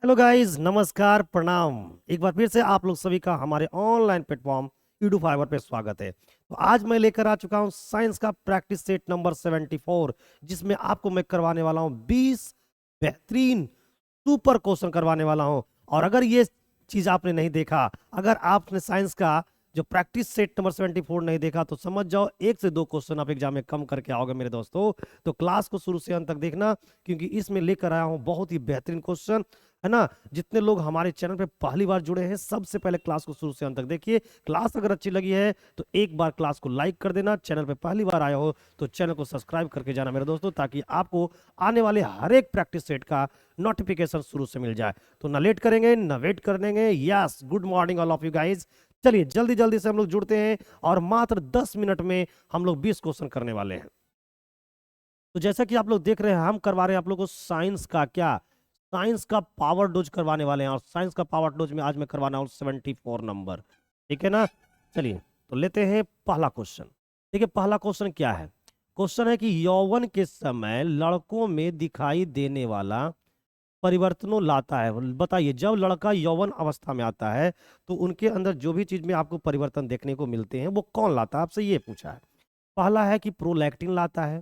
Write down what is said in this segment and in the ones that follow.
Hello guys, नमस्कार, प्रणाम। एक बार फिर से आप लोग सभी का हमारे ऑनलाइन प्लेटफॉर्म यूट्यूब फाइवर पे स्वागत है। तो आज मैं लेकर आ चुका हूं साइंस का प्रैक्टिस सेट नंबर 74, जिसमें आपको मैं करवाने वाला हूं 20 बेहतरीन सुपर क्वेश्चन करवाने वाला हूं। और अगर ये चीज आपने नहीं देखा, अगर आपने साइंस का जो प्रैक्टिस सेट नंबर 74 नहीं देखा, तो समझ जाओ 1 से 2 क्वेश्चन आप एग्जाम में कम करके आओगे मेरे दोस्तों। तो क्लास को शुरू से अंत तक देखना, क्योंकि इसमें लेकर आया हूं बहुत ही बेहतरीन क्वेश्चन, है ना। जितने लोग हमारे चैनल पे पहली बार जुड़े हैं, सबसे पहले क्लास को शुरू से अंत तक देखिए। क्लास अगर अच्छी लगी है तो एक बार क्लास को लाइक कर देना। चैनल पे पहली बार आए हो तो चैनल को सब्सक्राइब करके जाना मेरे दोस्तों, ताकि आपको आने वाले हर एक प्रैक्टिस सेट का नोटिफिकेशन शुरू से मिल जाए। तो ना लेट करेंगे ना वेट करेंगे। Yes, good morning all of you guys. चलिए जल्दी जल्दी से हम लोग जुड़ते हैं, और मात्र 10 मिनट में हम लोग 20 क्वेश्चन करने वाले हैं। तो जैसा कि आप लोग देख रहे हैं, हम करवा रहे हैं आप लोग को साइंस का क्या, साइंस का पावर डोज करवाने वाले हैं। और साइंस का पावर डोज में आज मैं करवाना हूं 74 नंबर। ठीक है ना। चलिए तो लेते हैं पहला क्वेश्चन। देखिए पहला क्वेश्चन क्या है। क्वेश्चन है कि यौवन के समय लड़कों में दिखाई देने वाला परिवर्तनों लाता है। बताइए, जब लड़का यौवन अवस्था में आता है तो उनके अंदर जो भी चीज में आपको परिवर्तन देखने को मिलते हैं वो कौन लाता है, आपसे ये पूछा है। पहला है कि प्रोलैक्टिन लाता है,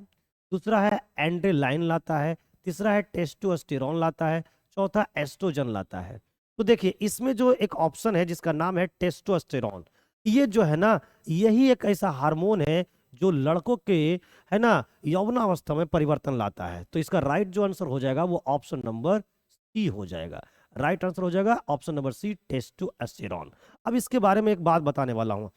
दूसरा है एंड्रेलाइन लाता है, तीसरा है टेस्टोस्टेरोन लाता है, चौथा एस्ट्रोजन लाता है। तो देखिए इसमें जो एक ऑप्शन है जिसका नाम है टेस्टोस्टेरोन, ये जो है ना, यही एक ऐसा हार्मोन है जो लड़कों के, है ना, यौवनावस्था में परिवर्तन लाता है। तो इसका राइट जो आंसर हो जाएगा वो ऑप्शन नंबर सी हो जाएगा। राइट आंसर हो जाएगा ऑप्शन नंबर सी, टेस्टोस्टेरोन। अब इसके बारे में एक बात बताने वाला हूं।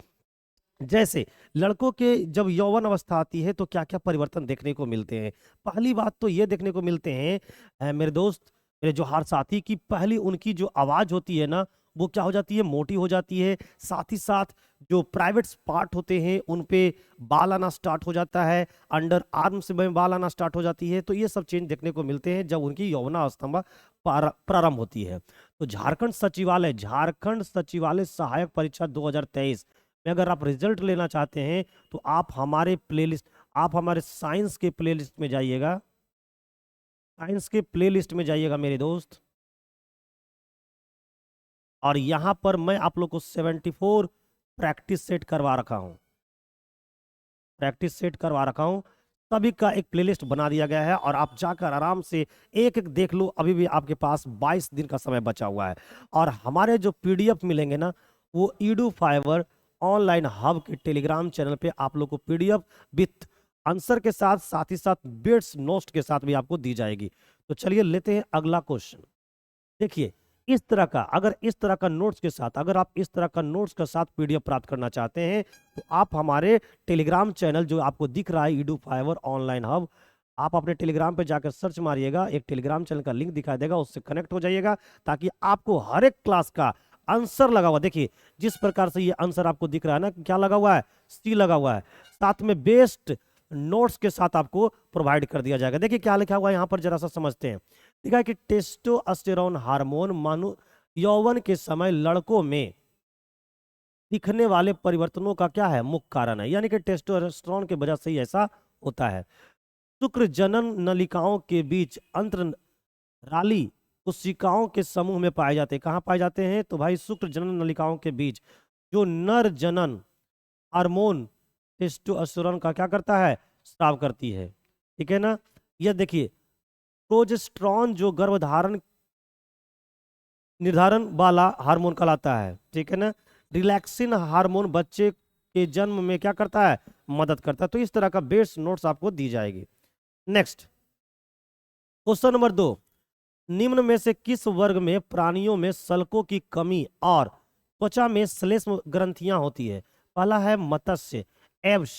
जैसे लड़कों के जब यौवन अवस्था आती है तो क्या क्या परिवर्तन देखने को मिलते हैं। पहली बात तो ये देखने को मिलते हैं, मेरे दोस्त, मेरे जो हर साथी, की पहली उनकी जो आवाज होती है ना, वो क्या हो जाती है, मोटी हो जाती है। साथ ही साथ जो प्राइवेट पार्ट होते हैं उन पे बाल आना स्टार्ट हो जाता है, अंडर आर्म से में बाल आना स्टार्ट हो जाती है। तो ये सब चेंज देखने को मिलते हैं जब उनकी यौवनावस्था में प्रारंभ होती है। तो झारखंड सचिवालय सहायक परीक्षा 2023 में अगर आप रिजल्ट लेना चाहते हैं तो आप हमारे प्लेलिस्ट, आप हमारे साइंस के प्लेलिस्ट में जाइएगा। साइंस के प्लेलिस्ट में जाइएगा मेरे दोस्त, और यहां पर मैं आप लोग को 74 प्रैक्टिस सेट करवा रखा हूं। प्रैक्टिस सेट करवा रखा हूं, सभी का एक प्लेलिस्ट बना दिया गया है, और आप जाकर आराम से एक एक देख लो। अभी भी आपके पास 22 दिन का समय बचा हुआ है। और हमारे जो पीडीएफ मिलेंगे ना, वो ईडू फाइवर ऑनलाइन हब के टेलीग्राम चैनल पे आप लोग को पीडीएफ विथ आंसर के साथ, साथ ही साथ बिट्स नोट्स के साथ भी आपको दी जाएगी। तो चलिए लेते हैं अगला क्वेश्चन। देखिए इस तरह का, अगर इस तरह का नोट्स के साथ, अगर आप इस तरह का नोट्स के साथ पीडीएफ प्राप्त करना चाहते हैं तो आप हमारे टेलीग्राम चैनल जो आपको दिख रहा है, ईडू फाइवर ऑनलाइन हब, आप अपने टेलीग्राम पे जाकर सर्च मारिएगा, एक टेलीग्राम चैनल का लिंक दिखाई देगा, उससे कनेक्ट हो जाइएगा, ताकि आपको हर एक क्लास का आंसर लगा हुआ, देखिए जिस प्रकार से ये आंसर आपको दिख रहा है ना, क्या लगा हुआ है, सी लगा हुआ है, साथ में बेस्ट नोट्स के साथ आपको प्रोवाइड कर दिया जाएगा। देखिए क्या लिखा हुआ है यहाँ पर, जरा सा समझते हैं। लिखा है कि टेस्टोस्टेरोन हार्मोन मानो यौवन के समय लड़कों में दिखने वाले परिवर्तनों का क्या है, मुख्य कारण है। यानी कि टेस्टोस्टेरोन की वजह से ही ऐसा होता है। शुक्र जनन नलिकाओं के बीच अंतराली कोशिकाओं के समूह में पाए जाते हैं। कहाँ पाए जाते हैं, तो भाई शुक्र जनन नलिकाओं के बीच जो नर जनन हार्मोन टेस्टोस्टेरोन का क्या करता है, स्राव करती है। ठीक है ना। यह देखिए प्रोजेस्टेरोन जो गर्भधारण निर्धारण वाला हार्मोन कहलाता है। ठीक है ना। रिलैक्सिन हार्मोन बच्चे के जन्म में क्या करता है, मदद करता है। तो इस तरह का बेस नोट्स आपको दी जाएगी। नेक्स्ट क्वेश्चन नंबर 2, निम्न में से किस वर्ग में प्राणियों में सल्कों की कमी और त्वचा में श्लेष्म ग्रंथियां होती है। पहला है मत्स्य, एब्स,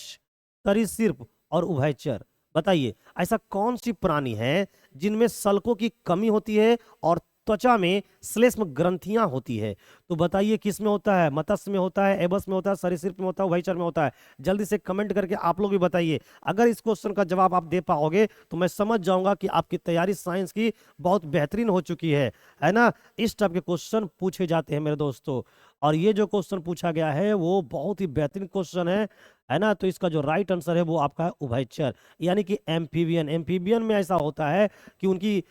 सरीसृप और उभयचर। बताइए ऐसा कौन सी प्राणी है जिनमें सल्कों की कमी होती है और त्वचा में श्लेष्म ग्रंथियां होती है। तो बताइए किस में होता है, मत्स्य में होता है, एबस में होता है, सरीसृप में होता है, उभयचर में होता है। जल्दी से कमेंट करके आप लोग भी बताइए। अगर इस क्वेश्चन का जवाब आप दे पाओगे तो मैं समझ जाऊंगा कि आपकी तैयारी साइंस की बहुत बेहतरीन हो चुकी है ना। इस टाइप के क्वेश्चन पूछे जाते हैं मेरे दोस्तों, और ये जो क्वेश्चन पूछा गया है वो बहुत ही बेहतरीन क्वेश्चन है ना। तो इसका जो राइट आंसर है वो आपका है उभयचर, यानी कि एम्फीबियन। एम्फीबियन में ऐसा होता है कि उनकी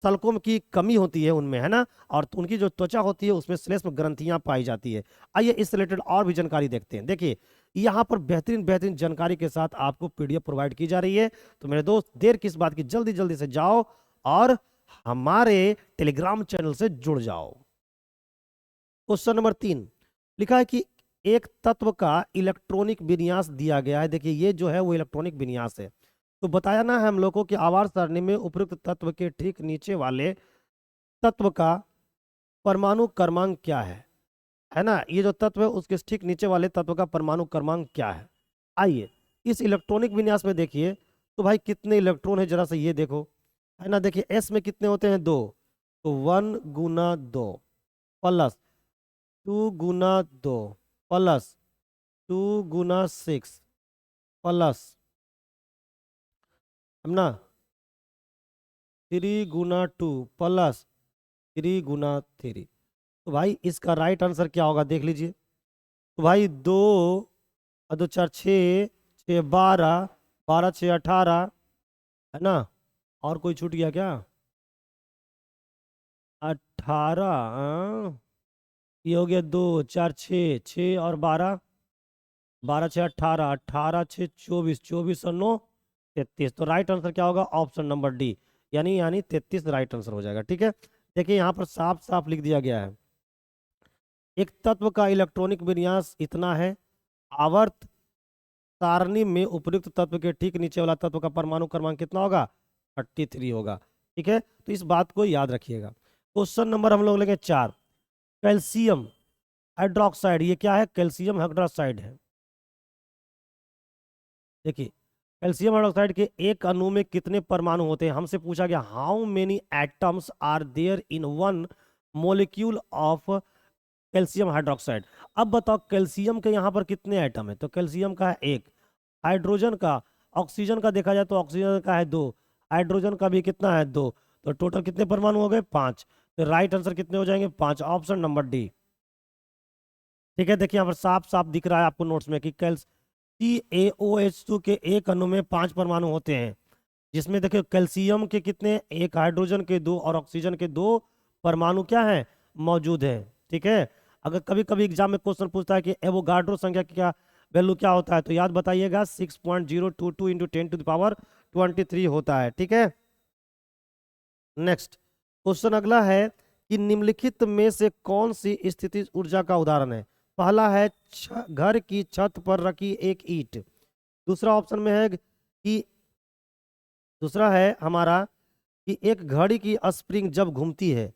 सल्कों की कमी होती है उनमें, है ना, और उनकी जो त्वचा होती है उसमें श्लेष्म ग्रंथियां पाई जाती है। आइए इस रिलेटेड और भी जानकारी देखते हैं। देखिए यहाँ पर बेहतरीन बेहतरीन जानकारी के साथ आपको पीडीएफ प्रोवाइड की जा रही है। तो मेरे दोस्त देर किस बात की, जल्दी जल्दी से जाओ और हमारे टेलीग्राम चैनल से जुड़ जाओ। क्वेश्चन नंबर 3 लिखा है कि एक तत्व का इलेक्ट्रॉनिक विन्यास दिया गया है। देखिए ये जो है वो इलेक्ट्रॉनिक विन्यास है। तो बताया ना है हम लोग को कि आवर्त सारणी में उपयुक्त तत्व के ठीक नीचे वाले तत्व का परमाणु क्रमांक क्या है ना, ये जो तत्व है उसके ठीक नीचे वाले तत्व का परमाणु क्रमांक क्या है। आइए इस इलेक्ट्रॉनिक विन्यास में देखिए तो भाई कितने इलेक्ट्रॉन है जरा से ये देखो, है ना। देखिए एस में कितने होते हैं, 2, तो 1 गुना 2 प्लस 2 गुना 2 प्लस 2 गुना 6 प्लस, है ना, 3 गुना 2 प्लस 3 गुना 3। तो भाई इसका राइट आंसर क्या होगा देख लीजिए। तो भाई 2 और 2 4 6, 6 12, 12 6 18, है ना, और कोई छूट गया क्या, 18, ये हो गया 2 4 6, 6 और 12, 12 6 18, 18 6 24, 24 और 9 33। तो राइट आंसर क्या होगा, ऑप्शन नंबर डी, यानी 33 राइट आंसर हो जाएगा। ठीक है, देखिए यहाँ पर साफ साफ लिख दिया गया है, एक तत्व का इलेक्ट्रॉनिक विन्यास इतना है, आवर्त सारणी में उपयुक्त तत्व के ठीक नीचे वाला तत्व का परमाणु क्रमांक कितना होगा, 33 होगा। ठीक है, तो इस बात को याद रखिएगा। क्वेश्चन नंबर हम लोग लेंगे 4, कैल्शियम हाइड्रोक्साइड, ये क्या है, कैल्शियम हाइड्रोक्साइड है। देखिए कैल्शियम हाइड्रोक्साइड के एक अणु में कितने परमाणु होते हैं, हमसे पूछा गया how many atoms are there in one molecule of calcium hydroxide. अब बताओ कैल्शियम के यहाँ पर कितने एटम है, तो कैल्शियम का है 1, हाइड्रोजन का, ऑक्सीजन का देखा जाए तो ऑक्सीजन का है 2, हाइड्रोजन का भी कितना है 2, तो टोटल कितने परमाणु हो गए 5। तो राइट आंसर कितने हो जाएंगे 5, ऑप्शन नंबर डी। ठीक है, देखिए यहाँ पर साफ साफ दिख रहा है आपको नोट्स में कि CaOH2 के एक अणु में 5 परमाणु होते हैं, जिसमें देखिए कैल्शियम के कितने, 1, हाइड्रोजन के 2 और ऑक्सीजन के 2 परमाणु क्या है मौजूद है। ठीक है, अगर कभी कभी एग्जाम में क्वेश्चन पूछता है कि एवोगाड्रो संख्या की क्या वैल्यू क्या होता है, तो याद बताइएगा 6.022 इंटू 10⁻23 होता है। ठीक है, नेक्स्ट क्वेश्चन अगला है कि निम्नलिखित में से कौन सी स्थितिज ऊर्जा का उदाहरण है। पहला है घर की छत पर रखी एक ईंट, दूसरा ऑप्शन में है कि, दूसरा है हमारा कि एक घड़ी की स्प्रिंग जब घूमती है,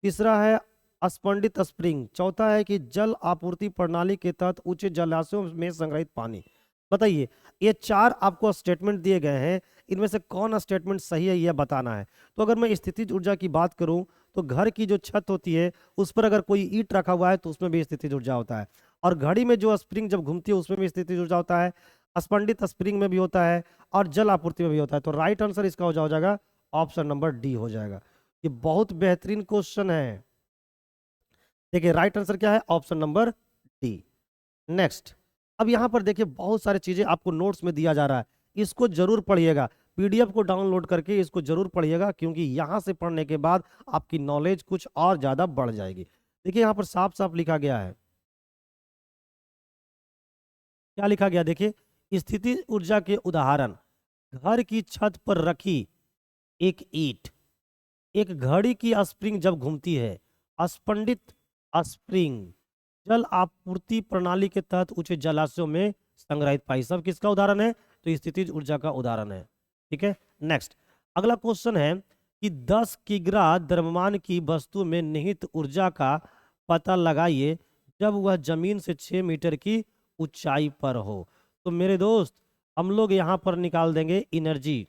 तीसरा है स्पंदित स्प्रिंग, चौथा है कि जल आपूर्ति प्रणाली के तहत ऊंचे जलाशयों में संग्रहित पानी। बताइए ये 4 आपको स्टेटमेंट दिए गए हैं, इनमें से कौन स्टेटमेंट सही है यह बताना है। तो अगर मैं स्थितिज ऊर्जा की बात करूं तो घर की जो छत होती है उस पर अगर कोई ईंट रखा हुआ है तो उसमें भी स्थितिज ऊर्जा होता है, और घड़ी में जो स्प्रिंग जब घूमती है उसमें भी स्थितिज ऊर्जा होता है, स्पंदित स्प्रिंग में भी होता है, और जल आपूर्ति में भी होता है। तो राइट आंसर इसका हो जाएगा ऑप्शन नंबर डी हो जाएगा। ये बहुत बेहतरीन क्वेश्चन है। देखिए राइट आंसर क्या है, ऑप्शन नंबर डी। नेक्स्ट, अब यहाँ पर देखिए बहुत सारी चीजें आपको नोट्स में दिया जा रहा है, इसको जरूर पढ़िएगा, पीडीएफ को डाउनलोड करके इसको जरूर पढ़िएगा, क्योंकि यहाँ से पढ़ने के बाद आपकी नॉलेज कुछ और ज्यादा बढ़ जाएगी। देखिए यहाँ पर साफ साफ लिखा गया है, क्या लिखा गया देखिए, स्थिति ऊर्जा के उदाहरण, घर की छत पर रखी एक ईंट, एक घड़ी की स्प्रिंग जब घूमती है, स्पंदित स्प्रिंग, जल आपूर्ति प्रणाली के तहत ऊंचे जलाशयों में संग्रहित पानी, सब किसका उदाहरण है, तो स्थितिज ऊर्जा का उदाहरण है। ठीक है, नेक्स्ट अगला क्वेश्चन है कि 10 किग्रा द्रव्यमान की वस्तु में निहित ऊर्जा का पता लगाइए जब वह जमीन से 6 मीटर की ऊंचाई पर हो। तो मेरे दोस्त हम लोग यहाँ पर निकाल देंगे एनर्जी,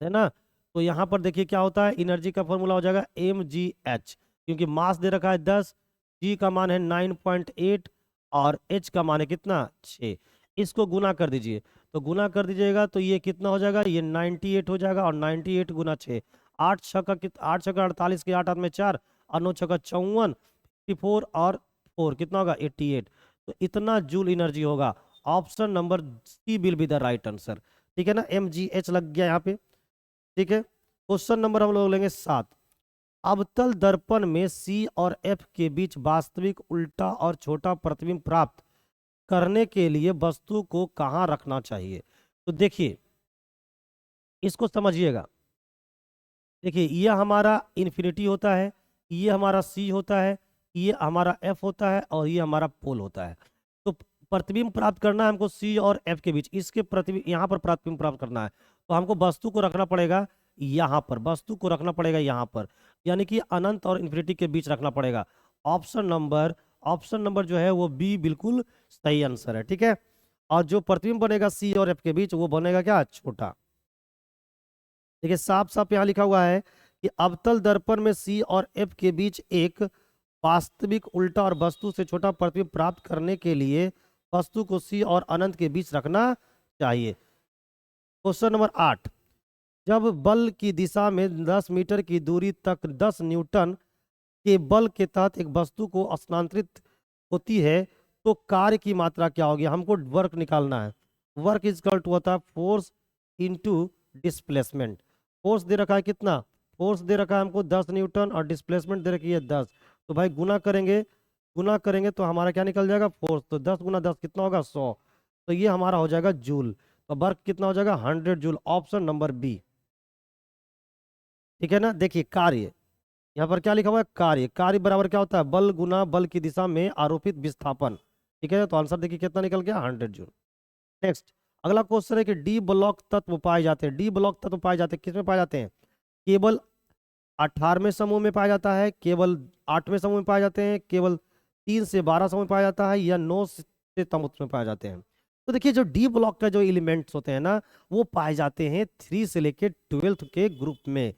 है ना। तो यहाँ पर देखिए क्या होता है, एनर्जी का फॉर्मूला हो जाएगा mgh, क्योंकि मास दे रखा है 10, g का मान है 9.8 और h का मान है कितना 6, इसको गुना कर दीजिए, तो गुना कर दीजिएगा तो ये कितना हो जाएगा, ये 98 हो जाएगा, और 98 गुना 6, 8 छक्का 8 छक्का 48 के 8 हाथ में 4 और 9 छक्का 54, 54 और 4 कितना होगा 88। तो इतना जूल एनर्जी होगा, option number C will be the right answer. ठीक है ना, mgh लग गया यहाँ पे। ठीक है, क्वेश्चन नंबर हम लोग लेंगे 7। अवतल दर्पण में सी और एफ के बीच वास्तविक उल्टा और छोटा प्रतिबिंब प्राप्त करने के लिए वस्तु को कहाँ रखना चाहिए। तो देखिए इसको समझिएगा। देखिए ये हमारा इन्फिनिटी होता है, ये हमारा सी होता है, ये हमारा एफ होता है और ये हमारा पोल होता है। तो प्रतिबिंब प्राप्त करना है हमको सी और एफ के बीच, इसके प्रतिबिंब यहाँ पर प्रतिबिंब प्राप्त करना है तो हमको वस्तु को रखना पड़ेगा यहाँ पर, वस्तु को रखना पड़ेगा यहाँ पर, यानी कि अनंत और इन्फिनिटी के बीच रखना पड़ेगा। ऑप्शन नंबर जो है वो बी बिल्कुल सही आंसर है। ठीक है, और जो प्रतिबिंब बनेगा सी और एफ के बीच वो बनेगा क्या, छोटा। देखिए साफ साफ यहाँ लिखा हुआ है कि अवतल दर्पण में सी और एफ के बीच एक वास्तविक उल्टा और वस्तु से छोटा प्रतिबिंब प्राप्त करने के लिए वस्तु को सी और अनंत के बीच रखना चाहिए। Question number 8। जब बल की दिशा में 10 मीटर की दूरी तक 10 न्यूटन के बल के तहत एक वस्तु को स्थानांतरित होती है तो कार्य की मात्रा क्या होगी। हमको वर्क निकालना है। वर्क इज इक्वल टू होता है फोर्स इनटू डिस्प्लेसमेंट। फोर्स दे रखा है कितना, फोर्स दे रखा है हमको 10 न्यूटन और डिस्प्लेसमेंट दे रखी है 10। तो भाई गुना करेंगे तो हमारा क्या निकल जाएगा, फोर्स। तो 10 गुना 10 कितना होगा, 100। तो ये हमारा हो जाएगा जूल। तो वर्क कितना हो जाएगा, 100 जूल। Option number B. ठीक है ना। देखिए कार्य, यहाँ पर क्या लिखा हुआ है, कार्य बराबर क्या होता है, बल गुना बल की दिशा में आरोपित विस्थापन। ठीक है, तो आंसर देखिए कितना निकल गया, 100 जूल। नेक्स्ट अगला क्वेश्चन है कि डी ब्लॉक तत्व पाए जाते हैं। डी ब्लॉक तत्व पाए जाते हैं, किसमें पाए जाते हैं, केवल 18वें समूह में पाया जाता है, केवल 8वें समूह में पाए जाते हैं, केवल 3 से 12 समूह में पाया जाता है, या 9 से कम में पाए जाते हैं। तो देखिए जो डी ब्लॉक का जो एलिमेंट्स होते हैं ना वो पाए जाते हैं 3 से लेके 12th के ग्रुप में।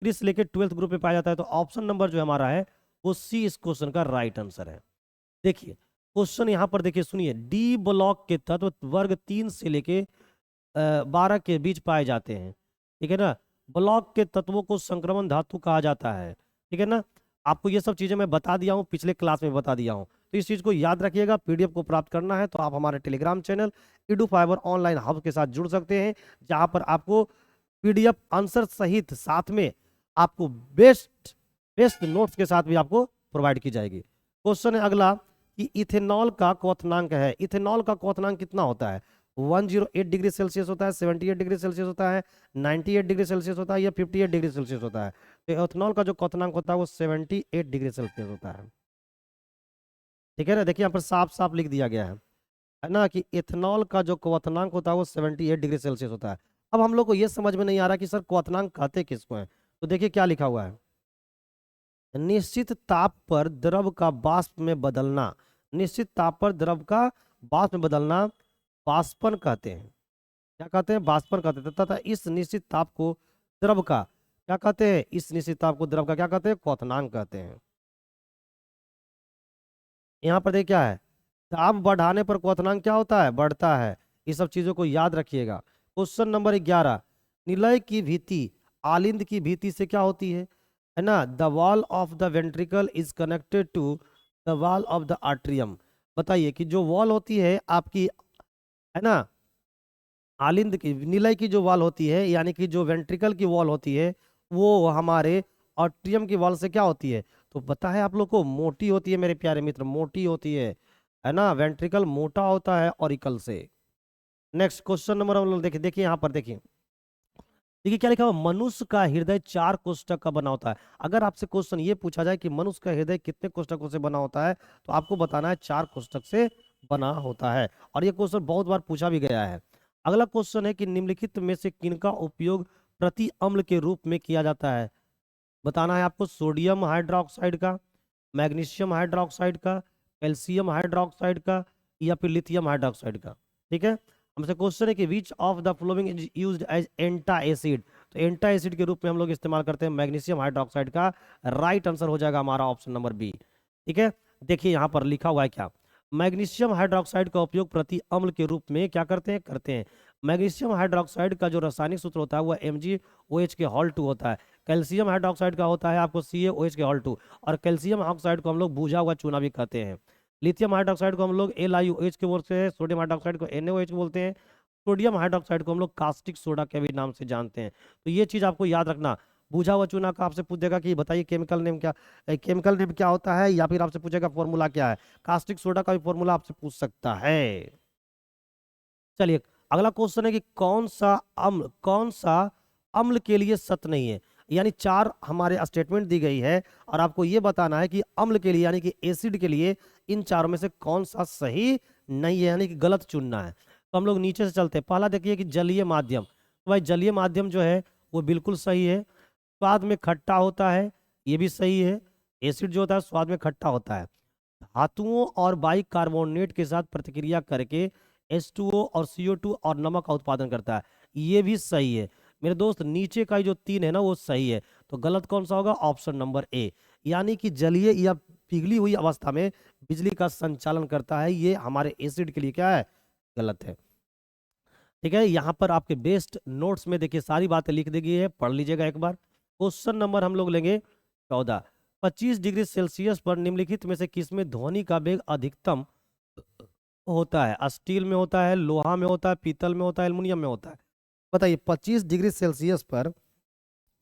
3 से लेके 12th ग्रुप में पाया जाता है। तो ऑप्शन नंबर जो हमारा है वो सी इस क्वेश्चन का राइट आंसर है। देखिए क्वेश्चन यहाँ पर देखिए, सुनिए, डी ब्लॉक के तत्व वर्ग 3 से लेके 12 के बीच पाए जाते हैं। ठीक है ना। ब्लॉक के तत्वों को संक्रमण धातु कहा जाता है। ठीक है ना। आपको ये सब चीजें मैं बता दिया हूँ, पिछले क्लास में बता दिया हूँ, तो इस चीज को याद रखिएगा। पीडीएफ को प्राप्त करना है तो आप हमारे Telegram channel Edu fibre online hub के साथ जुड़ सकते हैं, जहां पर आपको पीडीएफ आंसर सहित साथ में आपको बेस्ट बेस्ट नोट्स के साथ भी आपको प्रोवाइड की जाएगी। क्वेश्चन है अगला कि इथेनॉल का क्वथनांक है। इथेनॉल का क्वथनांक कितना होता है, 108 डिग्री सेल्सियस होता है, 78 डिग्री सेल्सियस होता है, 98 डिग्री सेल्सियस होता है, या 58 डिग्री सेल्सियस होता है। तो इथेनॉल का जो क्वथनांक होता है वो 78 डिग्री सेल्सियस होता है। ठीक है ना। देखिए यहाँ पर साफ साफ लिख दिया गया है ना कि इथेनॉल का जो क्वथनांक होता है वो 78 डिग्री सेल्सियस होता है। अब हम लोग को ये समझ में नहीं आ रहा कि सर क्वथनांक कहते किसको है। तो देखिए क्या लिखा हुआ है, निश्चित ताप पर द्रव का वाष्प में बदलना। निश्चित ताप पर द्रव का वाष्प में बदलना वाष्पन कहते हैं। क्या कहते हैं, वाष्पन कहते हैं। तथा इस निश्चित ताप को द्रव का क्या कहते हैं, इस निश्चित ताप को द्रव का क्या कहते हैं, क्वथनांक कहते हैं। यहाँ पर देखिए क्या है, ताप बढ़ाने पर क्वथनांक क्या होता है, बढ़ता है। ये सब चीजों को याद रखिएगा। Question number 11। निलय की भीति आलिंद की भीति से क्या होती है ना। The wall of the ventricle is connected to the wall of the atrium. बताइए कि जो वॉल होती है आपकी, है ना, आलिंद की निलय की जो वॉल होती है, यानी कि जो वेंट्रिकल की वॉल होती है वो हमारे आर्ट्रियम की वॉल से क्या होती है। तो पता है आप लोग को, मोटी होती है मेरे प्यारे मित्र, मोटी होती है ना। वेंट्रिकल मोटा होता है ऑरिकल से। नेक्स्ट क्वेश्चन नंबर हम लोग देखिए, देखिए यहाँ पर देखिए, देखिए क्या लिखा हुआ, मनुष्य का हृदय 4 कोष्ठक का बना होता है। अगर आपसे क्वेश्चन ये पूछा जाए कि मनुष्य का हृदय कितने कोष्ठकों से बना होता है, तो आपको बताना है 4 कोष्ठक से बना होता है। और ये क्वेश्चन बहुत बार पूछा भी गया है। अगला क्वेश्चन है कि निम्नलिखित में से किनका उपयोग प्रति अम्ल के रूप में किया जाता है। बताना है आपको, सोडियम हाइड्रोक्साइड का, मैग्नीशियम हाइड्रोक्साइड का, कैल्शियम हाइड्रोक्साइड का, या फिर लिथियम हाइड्रोक्साइड का। ठीक है। हमसे क्वेश्चन है कि which of the following is used as antacid. तो एंटा एसिड के रूप में हम लोग इस्तेमाल करते हैं मैग्नीशियम हाइड्रोक्साइड का। राइट आंसर हो जाएगा हमारा ऑप्शन नंबर बी। ठीक है। देखिए यहाँ पर लिखा हुआ है क्या, मैग्नीशियम हाइड्रोक्साइड का उपयोग प्रति अम्ल के रूप में क्या करते हैं। मैग्नीशियम हाइड्रोक्साइड का जो रासायनिक सूत्र होता है वो MgOH के हॉल 2 होता है। कैल्शियम हाइड्रोक्साइड का होता है आपको CaOH के हॉल 2। और कैल्शियम ऑक्साइड को हम लोग बुझा हुआ चूना भी कहते हैं। लिथियम हाइड्रोक्साइड को हम लोग LiOH के बोलते हैं। सोडियम हाइड्रोक्साइड को NaOH बोलते हैं। सोडियम हाइड्रोक्साइड को हम लोग कास्टिक सोडा के भी नाम से जानते हैं। तो ये चीज आपको याद रखना। बूझा हुआ चूना का आपसे पूछ देगा कि बताइए केमिकल नेम क्या, केमिकल नेम क्या होता है, या फिर आपसे पूछेगा फॉर्मूला क्या है। कास्टिक सोडा का भी फॉर्मूला आपसे पूछ सकता है। चलिए अगला क्वेश्चन है कि कौन सा अम्ल के लिए सत्य नहीं है। यानी चार हमारे स्टेटमेंट दी गई है और आपको ये बताना है कि अम्ल के लिए यानी कि एसिड के लिए इन चारों में से कौन सा सही नहीं है, यानी कि गलत चुनना है। तो हम लोग नीचे से चलते हैं। पहला देखिए कि जलीय माध्यम, तो भाई जलीय माध्यम जो है वो बिल्कुल सही है। स्वाद में खट्टा होता है, ये भी सही है। एसिड जो होता है स्वाद में खट्टा होता है। धातुओं और बाइकार्बोनेट के साथ प्रतिक्रिया करके H2O और CO2 और नमक का उत्पादन करता है, ये भी सही है। मेरे दोस्त नीचे का जो तीन है ना वो सही है। तो गलत कौन सा होगा, ऑप्शन नंबर ए, यानी कि जलीय या पिघली हुई अवस्था में बिजली का संचालन करता है, ये हमारे एसिड के लिए क्या है, गलत है। ठीक है, यहाँ पर आपके बेस्ट नोट्स में देखिए सारी बातें लिख दी गई है, पढ़ लीजिएगा एक बार। क्वेश्चन नंबर हम लोग लेंगे 14। 25 डिग्री सेल्सियस पर निम्नलिखित में से किसमें ध्वनि का वेग अधिकतम होता है। स्टील में होता है, लोहा में होता है, पीतल में होता है, एल्युमिनियम में होता है। बताइए 25 डिग्री सेल्सियस पर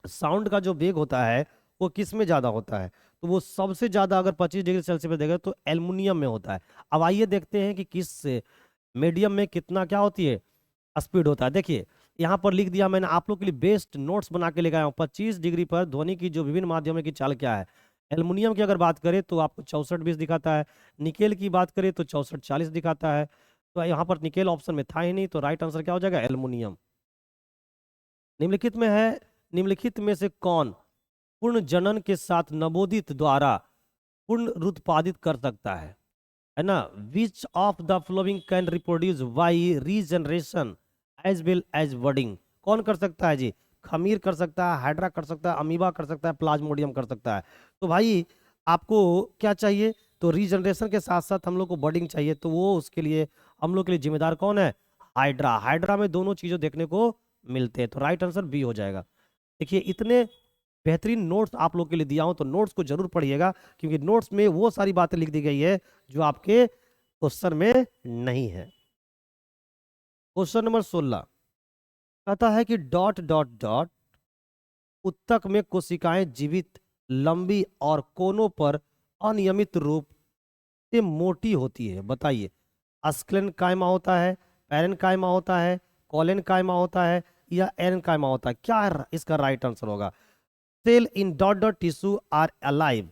साउंड का जो वेग होता है वो किस में ज्यादा होता है। तो वो सबसे ज्यादा अगर 25 डिग्री सेल्सियस पे देखें तो एल्युमिनियम में होता है। अब आइए देखते हैं कि किस मीडियम में कितना क्या होती है, स्पीड होता है। देखिए यहाँ पर लिख दिया मैंने आप लोग के लिए, बेस्ट नोट्स बना के लेके आया हूँ। 25 डिग्री पर ध्वनि की जो विभिन्न माध्यमों की चाल क्या है। एल्युमिनियम की अगर बात करें तो आपको 64-20 दिखाता है। निकेल की बात करें तो 64-40 दिखाता है। तो यहाँ पर निकेल ऑप्शन में था ही नहीं, तो राइट आंसर क्या हो जाएगा, एल्युमिनियम। निम्नलिखित में से कौन पूर्ण जनन के साथ नवोदित द्वारा पुनरुत्पादित कर सकता है ना। Which of the following can reproduce by regeneration as well as budding. कौन कर सकता है जी, खमीर कर सकता है, हाइड्रा कर सकता है, अमीबा कर सकता है, प्लाज्मोडियम कर सकता है। तो भाई आपको क्या चाहिए, तो रीजनरेशन के साथ साथ हम लोग को बर्डिंग चाहिए, तो वो उसके लिए हम लोग के लिए जिम्मेदार कौन है, हाइड्रा। हाइड्रा में दोनों चीजों देखने को मिलते हैं, तो राइट आंसर बी हो जाएगा। देखिए इतने बेहतरीन नोट्स आप लोग के लिए दिया हूं, तो नोट्स को जरूर पढ़िएगा, क्योंकि नोट्स में वो सारी बातें लिख दी गई है जो आपके क्वेश्चन में नहीं है। क्वेश्चन नंबर 16 कहता है कि डॉट डॉट डॉट उत्तक में कोशिकाएं जीवित, लंबी और कोनों पर अनियमित रूप से मोटी होती है। बताइए अस्क्लेन कायमा होता है, पैरेन कायमा होता है, कॉलेन कायमा होता है, या एरन कायमा होता है। क्या इसका राइट आंसर होगा। Cell in dot dot tissue are alive,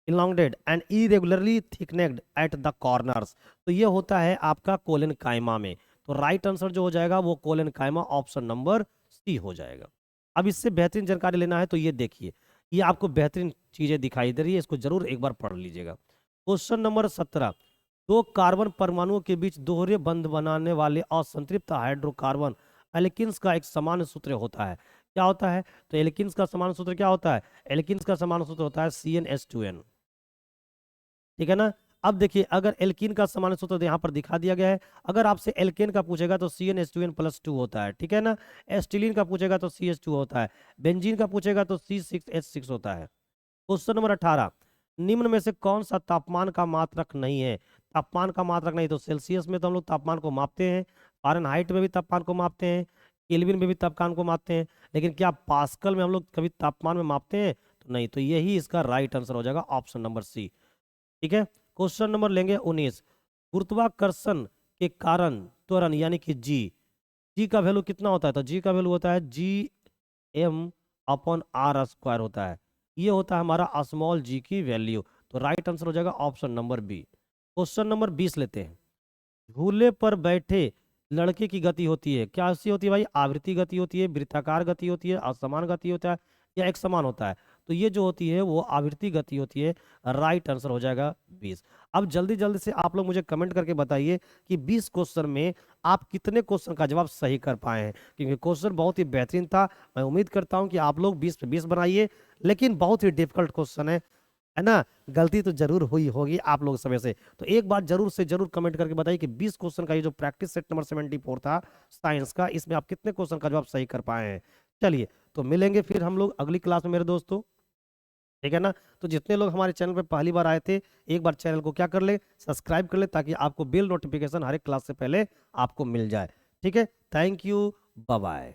elongated and irregularly thickened at the corners। तो ये होता है आपका कोलन कायमा में। तो राइट आंसर जो हो जाएगा वो कोलन कायमा, ऑप्शन नंबर सी हो जाएगा। अब इससे बेहतरीन जानकारी लेना है तो ये देखिए, ये आपको बेहतरीन चीजें दिखाई दे रही है, इसको जरूर एक बार पढ़ लीजिएगा। Question number 17। दो कार्बन परमाणुओं के बीच दोहरे बंध बनाने वाले असंतृप्त हाइड्रोकार्बन एल्किन्स का एक समान सूत्र होता है। क्या होता है, तो एल्किन्स का समान सूत्र क्या होता है, एल्किन्स का समान सूत्र होता है CnH2n। ठीक है ना। अब देखिए अगर एल्कीन का समान सूत्र तो यहाँ पर दिखा दिया गया है। अगर आपसे एल्केन का पूछेगा तो CnH2n+2 होता है। ठीक है ना। एस्टिलीन का पूछेगा तो CH2 होता है। बेंजीन का पूछेगा तो C6H6 होता है। Question number 18। निम्न में से कौन सा तापमान का मात्रक नहीं है। तापमान का मात्रक नहीं, तो सेल्सियस में तो हम लोग तापमान को मापते हैं, फ़ारेनहाइट में भी तापमान को मापते हैं, केल्विन में भी तापमान को मापते हैं, लेकिन क्या पास्कल में हम लोग कभी तापमान में मापते हैं, तो नहीं। तो यही इसका राइट आंसर हो जाएगा, ऑप्शन नंबर सी। ठीक है। क्वेश्चन नंबर लेंगे 19। गुरुत्वाकर्षण के कारण त्वरण यानी कि जी का वैल्यू कितना होता है, तो जी का वैल्यू होता है Gm/r² होता है। ये होता है हमारा स्मॉल जी की वैल्यू। तो राइट आंसर हो जाएगा option number B. Question number 20 लेते हैं। झूले पर बैठे लड़के की गति होती है, क्या सी होती है भाई, आवृत्ति गति होती है, वृत्ताकार गति होती है, असमान गति होता है, या एक समान होता है। तो ये जो होती है वो आवृत्ति गति होती है। राइट आंसर हो जाएगा 20। अब जल्दी जल्दी से आप लोग मुझे कमेंट करके बताइए कि 20 क्वेश्चन में आप कितने क्वेश्चन का जवाब सही कर पाए हैं, क्योंकि क्वेश्चन बहुत ही बेहतरीन था। मैं उम्मीद करता हूं कि आप लोग 20 पे 20 बनाइए, लेकिन बहुत ही डिफिकल्ट क्वेश्चन है ना। गलती तो जरूर हुई होगी आप लोग समय से। तो एक बात जरूर से जरूर कमेंट करके बताइए कि 20 क्वेश्चन का ये जो प्रैक्टिस सेट नंबर 74 था साइंस का, इसमें आप कितने क्वेश्चन का जवाब सही कर पाए हैं। चलिए तो मिलेंगे फिर हम लोग अगली क्लास में मेरे दोस्तों। ठीक है ना। तो जितने लोग हमारे चैनल पे पहली बार आए थे, एक बार चैनल को क्या कर ले, सब्सक्राइब कर ले, ताकि आपको बेल नोटिफिकेशन हर एक क्लास से पहले आपको मिल जाए। ठीक है, थैंक यू, बाय बाय।